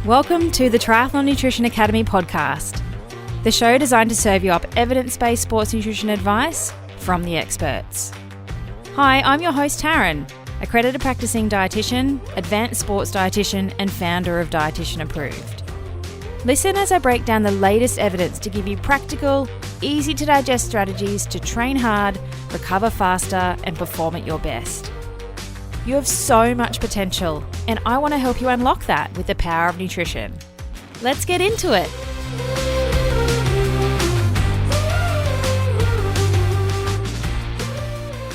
Welcome to the Triathlon Nutrition Academy podcast, the show designed to serve you up evidence-based sports nutrition advice from the experts. Hi, I'm your host Taryn, accredited practicing dietitian, advanced sports dietitian, and founder of Dietitian Approved. Listen as I break down the latest evidence to give you practical, easy to digest strategies to train hard, recover faster, and perform at your best. You have so much potential, and I want to help you unlock that with the power of nutrition. Let's get into it.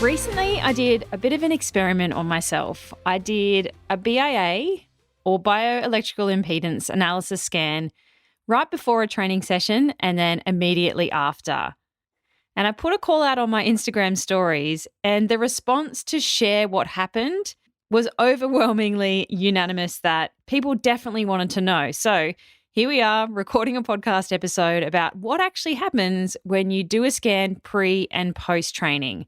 Recently, I did a bit of an experiment on myself. I did a BIA, or Bioelectrical Impedance Analysis scan, right before a training session and then immediately after. And I put a call out on my Instagram stories, and the response to share what happened was overwhelmingly unanimous that people definitely wanted to know. So here we are recording a podcast episode about what actually happens when you do a scan pre and post training.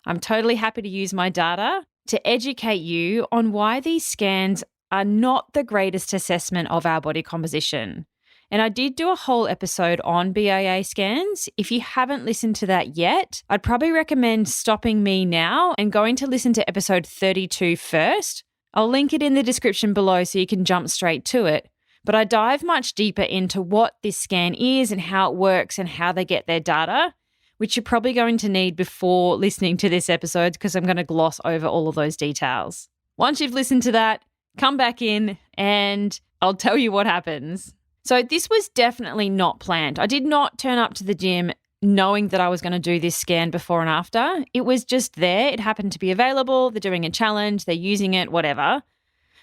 I'm totally happy to use my data to educate you on why these scans are not the greatest assessment of our body composition. And I did do a whole episode on BIA scans. If you haven't listened to that yet, I'd probably recommend stopping me now and going to listen to episode 32 first. I'll link it in the description below so you can jump straight to it. But I dive much deeper into what this scan is and how it works and how they get their data, which you're probably going to need before listening to this episode because I'm going to gloss over all of those details. Once you've listened to that, come back in and I'll tell you what happens. So this was definitely not planned. I did not turn up to the gym knowing that I was going to do this scan before and after. It was just there. It happened to be available. They're doing a challenge. They're using it, whatever.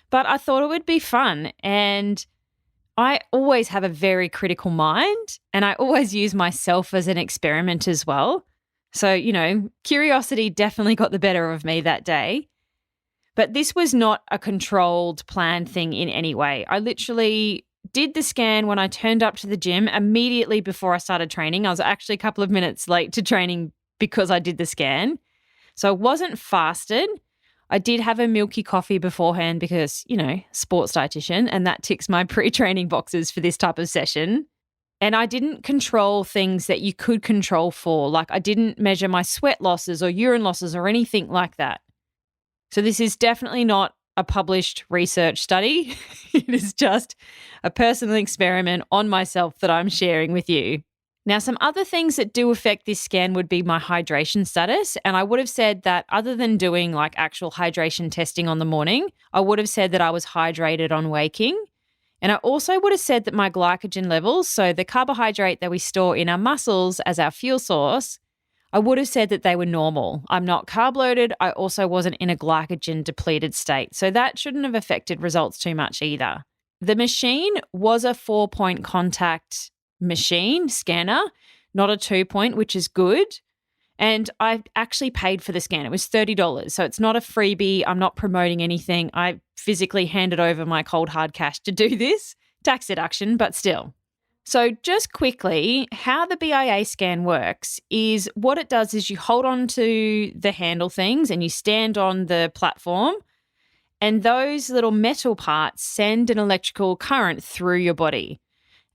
But I thought it would be fun. And I always have a very critical mind, and I always use myself as an experiment as well. So, curiosity definitely got the better of me that day. But this was not a controlled, planned thing in any way. I literally did the scan when I turned up to the gym immediately before I started training. I was actually a couple of minutes late to training because I did the scan. So I wasn't fasted. I did have a milky coffee beforehand because, sports dietitian, and that ticks my pre-training boxes for this type of session. And I didn't control things that you could control for. Like I didn't measure my sweat losses or urine losses or anything like that. So this is definitely not a published research study. It is just a personal experiment on myself that I'm sharing with you. Now, some other things that do affect this scan would be my hydration status. And I would have said that other than doing like actual hydration testing on the morning, I would have said that I was hydrated on waking. And I also would have said that my glycogen levels, so the carbohydrate that we store in our muscles as our fuel source, I would have said that they were normal. I'm not carb loaded. I also wasn't in a glycogen depleted state. So that shouldn't have affected results too much either. The machine was a 4-point contact machine scanner, not a 2-point, which is good. And I actually paid for the scan. It was $30. So it's not a freebie. I'm not promoting anything. I physically handed over my cold hard cash to do this. Tax deduction, but still. So just quickly, how the BIA scan works is what it does is you hold on to the handle things and you stand on the platform, and those little metal parts send an electrical current through your body,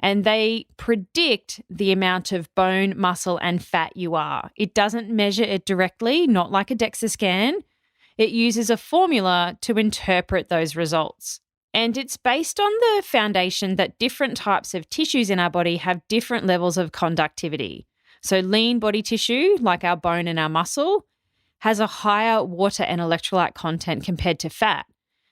and they predict the amount of bone, muscle, and fat you are. It doesn't measure it directly, not like a DEXA scan. It uses a formula to interpret those results. And it's based on the foundation that different types of tissues in our body have different levels of conductivity. So lean body tissue, like our bone and our muscle, has a higher water and electrolyte content compared to fat.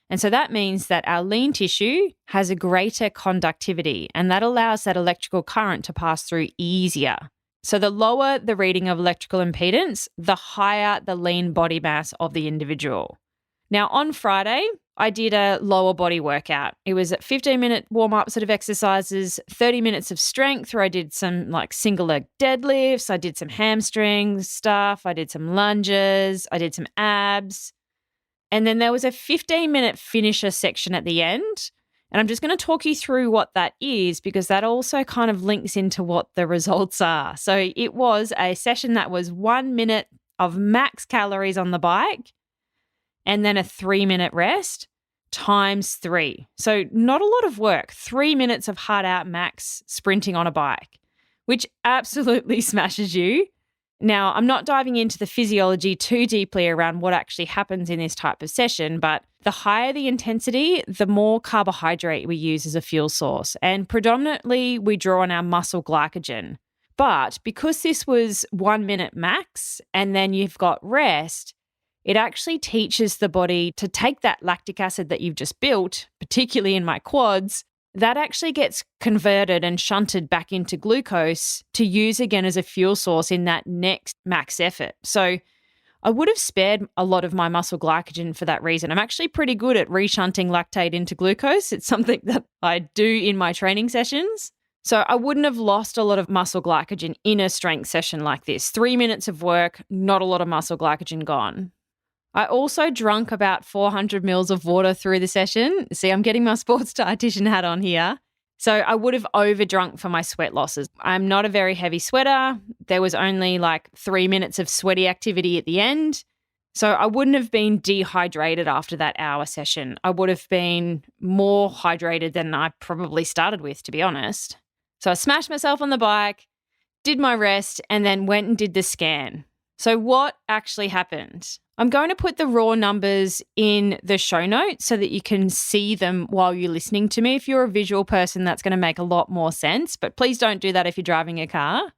And so that means that our lean tissue has a greater conductivity, and that allows that electrical current to pass through easier. So the lower the reading of electrical impedance, the higher the lean body mass of the individual. Now, on Friday, I did a lower body workout. It was 15-minute warm-up sort of exercises, 30 minutes of strength where I did some like single leg deadlifts. I did some hamstring stuff. I did some lunges. I did some abs. And then there was a 15-minute finisher section at the end. And I'm just going to talk you through what that is because that also kind of links into what the results are. So it was a session that was 1 minute of max calories on the bike and then a 3-minute rest. times 3. So not a lot of work, 3 minutes of hard out max sprinting on a bike, which absolutely smashes you. Now, I'm not diving into the physiology too deeply around what actually happens in this type of session, but the higher the intensity, the more carbohydrate we use as a fuel source. And predominantly, we draw on our muscle glycogen. But because this was 1 minute max and then you've got rest, it actually teaches the body to take that lactic acid that you've just built, particularly in my quads, that actually gets converted and shunted back into glucose to use again as a fuel source in that next max effort. So I would have spared a lot of my muscle glycogen for that reason. I'm actually pretty good at reshunting lactate into glucose. It's something that I do in my training sessions. So I wouldn't have lost a lot of muscle glycogen in a strength session like this. 3 minutes of work, not a lot of muscle glycogen gone. I also drank about 400 mils of water through the session. See, I'm getting my sports dietitian hat on here. So I would have overdrunk for my sweat losses. I'm not a very heavy sweater. There was only like 3 minutes of sweaty activity at the end. So I wouldn't have been dehydrated after that hour session. I would have been more hydrated than I probably started with, to be honest. So I smashed myself on the bike, did my rest, and then went and did the scan. So what actually happened? I'm going to put the raw numbers in the show notes so that you can see them while you're listening to me. If you're a visual person, that's going to make a lot more sense, but please don't do that if you're driving a car.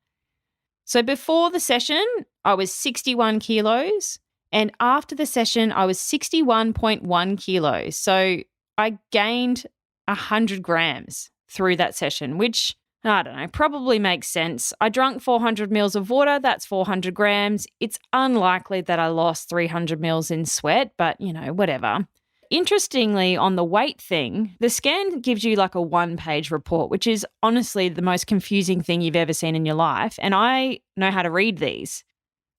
So before the session, I was 61 kilos, and after the session, I was 61.1 kilos. So I gained 100 grams through that session, which I don't know, probably makes sense. I drank 400 mils of water. That's 400 grams. It's unlikely that I lost 300 mils in sweat, but, whatever. Interestingly, on the weight thing, the scan gives you like a 1-page report, which is honestly the most confusing thing you've ever seen in your life. And I know how to read these.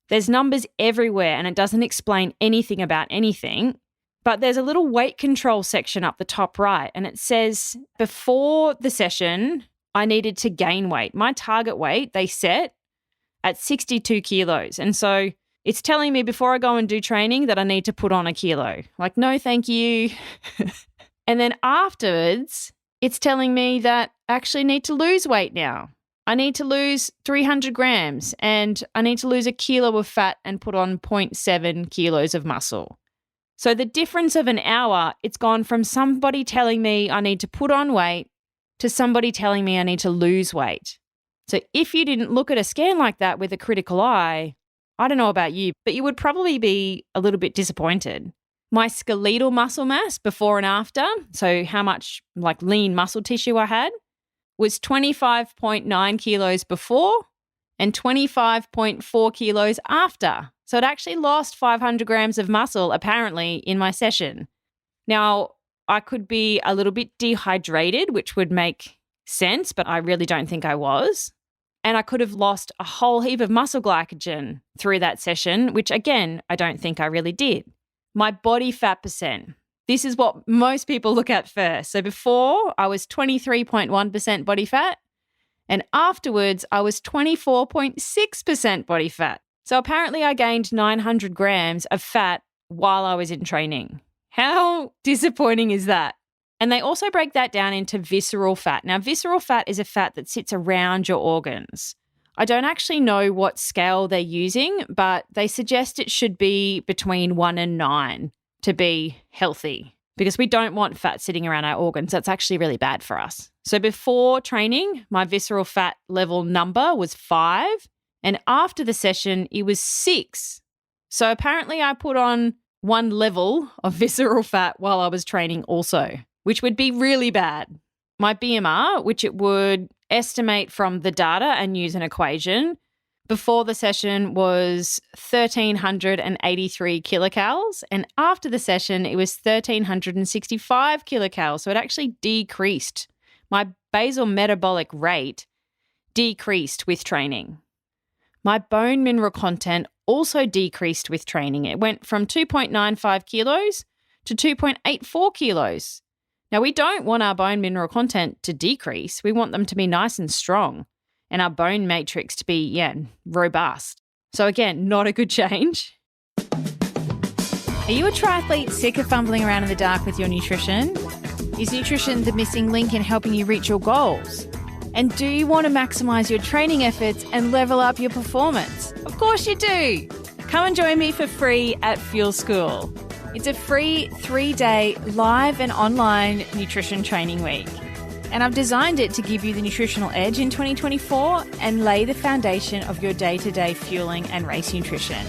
There's numbers everywhere and it doesn't explain anything about anything. But there's a little weight control section up the top right, and it says before the session, I needed to gain weight. My target weight they set at 62 kilos. And so it's telling me before I go and do training that I need to put on a kilo. Like, no, thank you. And then afterwards, it's telling me that I actually need to lose weight now. I need to lose 300 grams and I need to lose a kilo of fat and put on 0.7 kilos of muscle. So the difference of an hour, it's gone from somebody telling me I need to put on weight to somebody telling me I need to lose weight. So if you didn't look at a scan like that with a critical eye, I don't know about you, but you would probably be a little bit disappointed. My skeletal muscle mass before and after, so how much like lean muscle tissue I had, was 25.9 kilos before and 25.4 kilos after. So it actually lost 500 grams of muscle apparently in my session. Now, I could be a little bit dehydrated, which would make sense, but I really don't think I was. And I could have lost a whole heap of muscle glycogen through that session, which again, I don't think I really did. My body fat percent. This is what most people look at first. So before, I was 23.1% body fat, and afterwards, I was 24.6% body fat. So apparently I gained 900 grams of fat while I was in training. How disappointing is that? And they also break that down into visceral fat. Now, visceral fat is a fat that sits around your organs. I don't actually know what scale they're using, but they suggest it should be between 1 and 9 to be healthy because we don't want fat sitting around our organs. That's actually really bad for us. So before training, my visceral fat level number was 5, and after the session, it was 6. So apparently I put on 1 level of visceral fat while I was training also, which would be really bad. My BMR, which it would estimate from the data and use an equation, before the session was 1,383 kilocalories, and after the session, it was 1,365 kilocalories. So it actually decreased. My basal metabolic rate decreased with training. My bone mineral content also decreased with training. It went from 2.95 kilos to 2.84 kilos. Now, we don't want our bone mineral content to decrease. We want them to be nice and strong and our bone matrix to be, robust. So again, not a good change. Are Are you a triathlete sick of fumbling around in the dark with your nutrition? Is nutrition the missing link in helping you reach your goals? And do you want to maximise your training efforts and level up your performance? Of course you do! Come and join me for free at Fuel School. It's a free 3-day live and online nutrition training week. And I've designed it to give you the nutritional edge in 2024 and lay the foundation of your day-to-day fueling and race nutrition.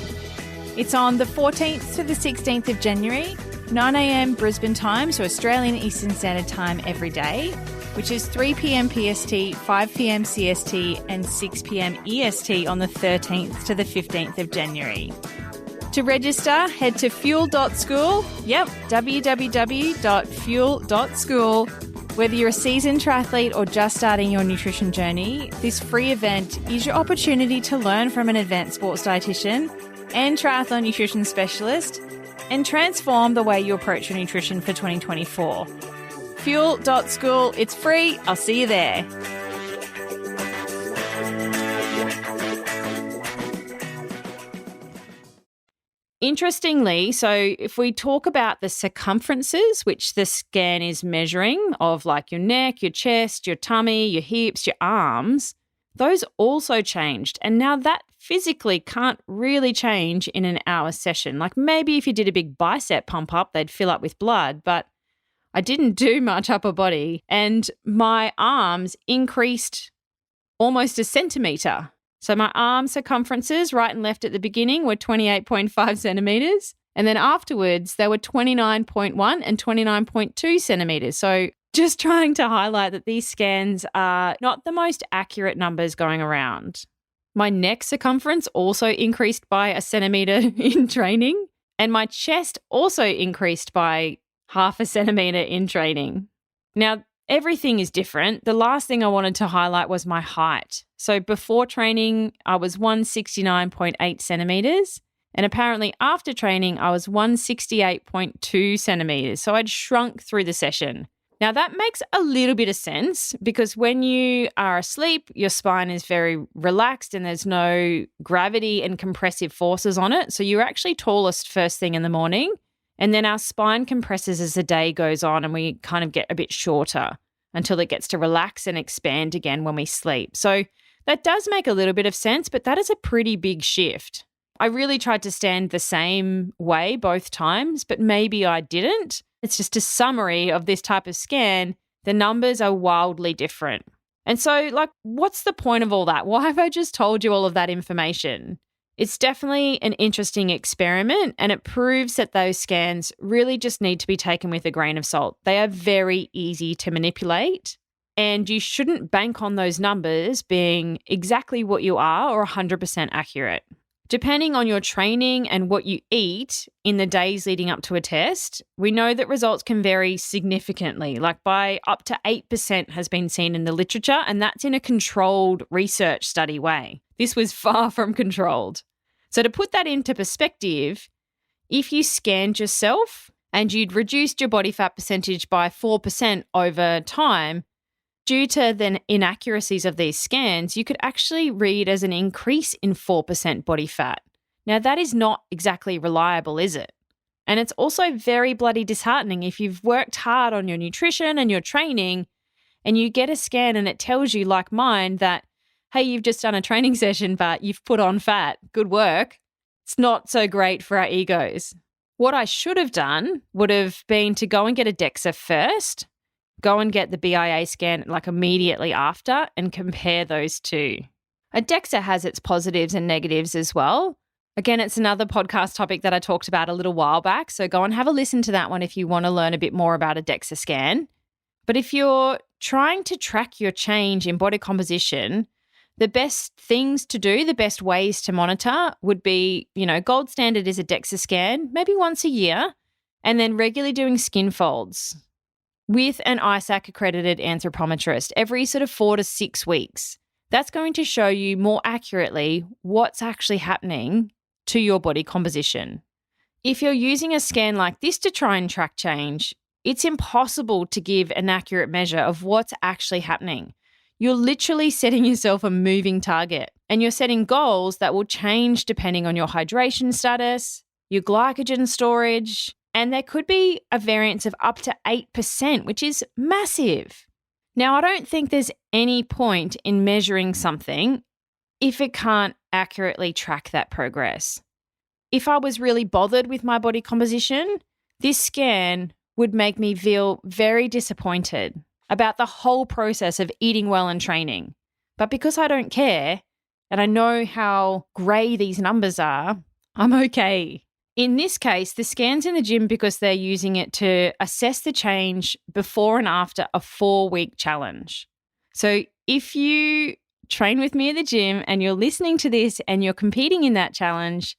It's on the 14th to the 16th of January, 9 a.m. Brisbane time, so Australian Eastern Standard Time every day, which is 3 p.m. PST, 5 p.m. CST and 6 p.m. EST on the 13th to the 15th of January. To register, head to fuel.school. Yep, www.fuel.school. Whether you're a seasoned triathlete or just starting your nutrition journey, this free event is your opportunity to learn from an advanced sports dietitian and triathlon nutrition specialist and transform the way you approach your nutrition for 2024. Fuel.school, it's free. I'll see you there. Interestingly, so if we talk about the circumferences, which the scan is measuring of like your neck, your chest, your tummy, your hips, your arms, those also changed. And now that physically can't really change in an hour session. Like maybe if you did a big bicep pump up, they'd fill up with blood, but I didn't do much upper body and my arms increased almost a centimetre. So my arm circumferences right and left at the beginning were 28.5 centimetres and then afterwards they were 29.1 and 29.2 centimetres. So just trying to highlight that these scans are not the most accurate numbers going around. My neck circumference also increased by a centimetre in training and my chest also increased by half a centimetre in training. Now, everything is different. The last thing I wanted to highlight was my height. So before training, I was 169.8 centimetres and apparently after training, I was 168.2 centimetres. So I'd shrunk through the session. Now, that makes a little bit of sense because when you are asleep, your spine is very relaxed and there's no gravity and compressive forces on it. So you're actually tallest first thing in the morning. And then our spine compresses as the day goes on and we kind of get a bit shorter until it gets to relax and expand again when we sleep. So that does make a little bit of sense, but that is a pretty big shift. I really tried to stand the same way both times, but maybe I didn't. It's just a summary of this type of scan. The numbers are wildly different. And so, what's the point of all that? Why have I just told you all of that information? It's definitely an interesting experiment and it proves that those scans really just need to be taken with a grain of salt. They are very easy to manipulate and you shouldn't bank on those numbers being exactly what you are or 100% accurate. Depending on your training and what you eat in the days leading up to a test, we know that results can vary significantly, like by up to 8% has been seen in the literature, and that's in a controlled research study way. This was far from controlled. So to put that into perspective, if you scanned yourself and you'd reduced your body fat percentage by 4% over time, due to the inaccuracies of these scans, you could actually read as an increase in 4% body fat. Now, that is not exactly reliable, is it? And it's also very bloody disheartening if you've worked hard on your nutrition and your training and you get a scan and it tells you, like mine, that, hey, you've just done a training session, but you've put on fat. Good work. It's not so great for our egos. What I should have done would have been to go and get a DEXA first, go and get the BIA scan immediately after and compare those two. A DEXA has its positives and negatives as well. Again, it's another podcast topic that I talked about a little while back, so go and have a listen to that one if you want to learn a bit more about a DEXA scan. But if you're trying to track your change in body composition, the best things to do, the best ways to monitor would be, gold standard is a DEXA scan, maybe once a year, and then regularly doing skin folds with an ISAC accredited anthropometrist every sort of 4 to 6 weeks. That's going to show you more accurately what's actually happening to your body composition. If you're using a scan like this to try and track change, it's impossible to give an accurate measure of what's actually happening. You're literally setting yourself a moving target and you're setting goals that will change depending on your hydration status, your glycogen storage, and there could be a variance of up to 8%, which is massive. Now, I don't think there's any point in measuring something if it can't accurately track that progress. If I was really bothered with my body composition, this scan would make me feel very disappointed about the whole process of eating well and training. But because I don't care, and I know how grey these numbers are, I'm okay. In this case, the scan's in the gym because they're using it to assess the change before and after a 4-week challenge. So if you train with me at the gym and you're listening to this and you're competing in that challenge,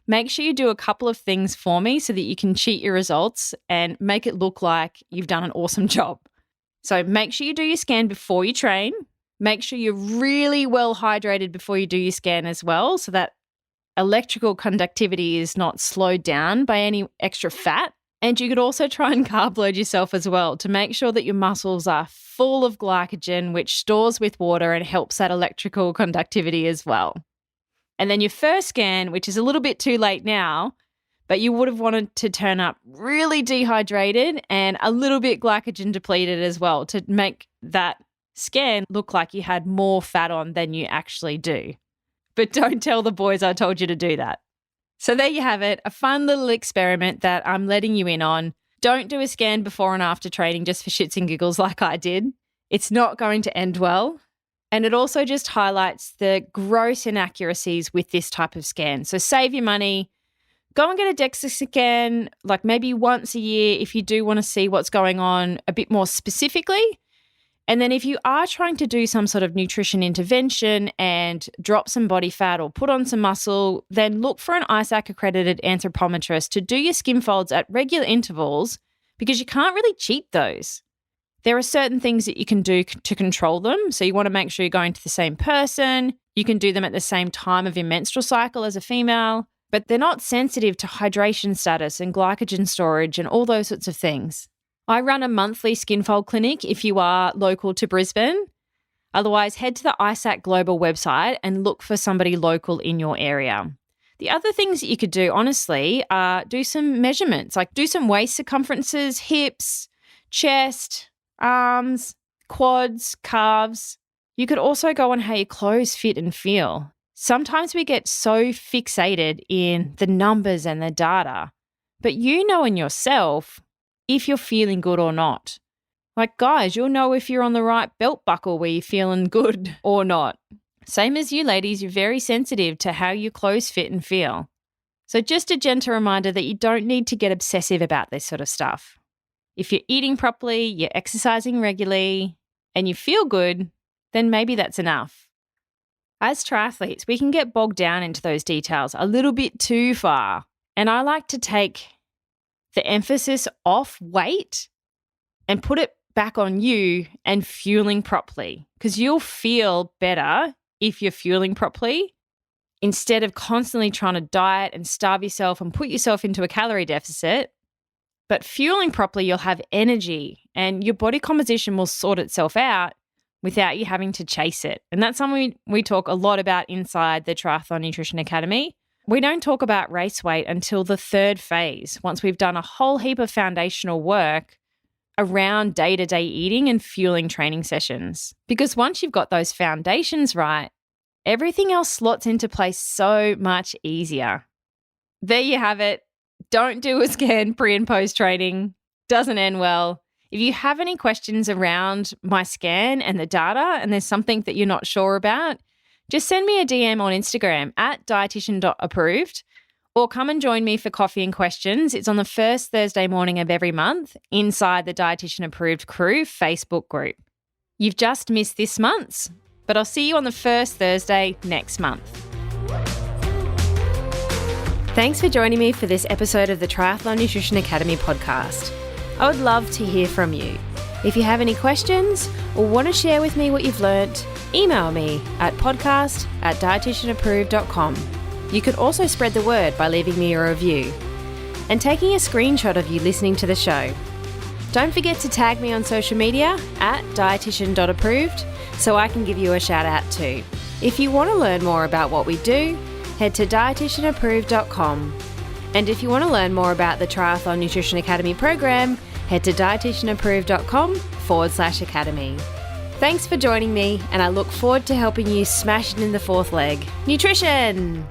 make sure you do a couple of things for me so that you can cheat your results and make it look like you've done an awesome job. So make sure you do your scan before you train. Make sure you're really well hydrated before you do your scan as well, so that electrical conductivity is not slowed down by any extra fat. And you could also try and carb load yourself as well to make sure that your muscles are full of glycogen, which stores with water and helps that electrical conductivity as well. And then your first scan, which is a little bit too late now, but you would have wanted to turn up really dehydrated and a little bit glycogen depleted as well to make that scan look like you had more fat on than you actually do. But don't tell the boys I told you to do that. So there you have it, a fun little experiment that I'm letting you in on. Don't do a scan before and after training just for shits and giggles like I did. It's not going to end well. And it also just highlights the gross inaccuracies with this type of scan. So save your money. Go and get a DEXA scan, like maybe once a year if you do want to see what's going on a bit more specifically. And then if you are trying to do some sort of nutrition intervention and drop some body fat or put on some muscle, then look for an ISAC accredited anthropometrist to do your skin folds at regular intervals, because you can't really cheat those. There are certain things that you can do to control them. So you want to make sure you're going to the same person. You can do them at the same time of your menstrual cycle as a female, but they're not sensitive to hydration status and glycogen storage and all those sorts of things. I run a monthly skin fold clinic if you are local to Brisbane. Otherwise, head to the ISAC Global website and look for somebody local in your area. The other things that you could do, honestly, are do some measurements, like do some waist circumferences, hips, chest, arms, quads, calves. You could also go on how your clothes fit and feel. Sometimes we get so fixated in the numbers and the data, but you know in yourself if you're feeling good or not. Like guys, you'll know if you're on the right belt buckle where you're feeling good or not. Same as you ladies, you're very sensitive to how your clothes fit and feel. So just a gentle reminder that you don't need to get obsessive about this sort of stuff. If you're eating properly, you're exercising regularly, and you feel good, then maybe that's enough. As triathletes, we can get bogged down into those details a little bit too far. And I like to take the emphasis off weight and put it back on you and fueling properly, because you'll feel better if you're fueling properly instead of constantly trying to diet and starve yourself and put yourself into a calorie deficit. But fueling properly, you'll have energy and your body composition will sort itself out without you having to chase it. And that's something we talk a lot about inside the Triathlon Nutrition Academy. We don't talk about race weight until the third phase, once we've done a whole heap of foundational work around day-to-day eating and fueling training sessions. Because once you've got those foundations right, everything else slots into place so much easier. There you have it. Don't do a scan pre and post training. Doesn't end well. If you have any questions around my scan and the data and there's something that you're not sure about, just send me a DM on Instagram at dietitian.approved, or come and join me for coffee and questions. It's on the first Thursday morning of every month inside the Dietitian Approved Crew Facebook group. You've just missed this month's, but I'll see you on the first Thursday next month. Thanks for joining me for this episode of the Triathlon Nutrition Academy podcast. I would love to hear from you. If you have any questions or want to share with me what you've learnt, email me at podcast@dietitianapproved.com. You could also spread the word by leaving me a review and taking a screenshot of you listening to the show. Don't forget to tag me on social media at dietitian.approved so I can give you a shout out too. If you want to learn more about what we do, head to dietitianapproved.com. And if you want to learn more about the Triathlon Nutrition Academy program, head to dietitianapproved.com/academy. Thanks for joining me, and I look forward to helping you smash it in the fourth leg. Nutrition!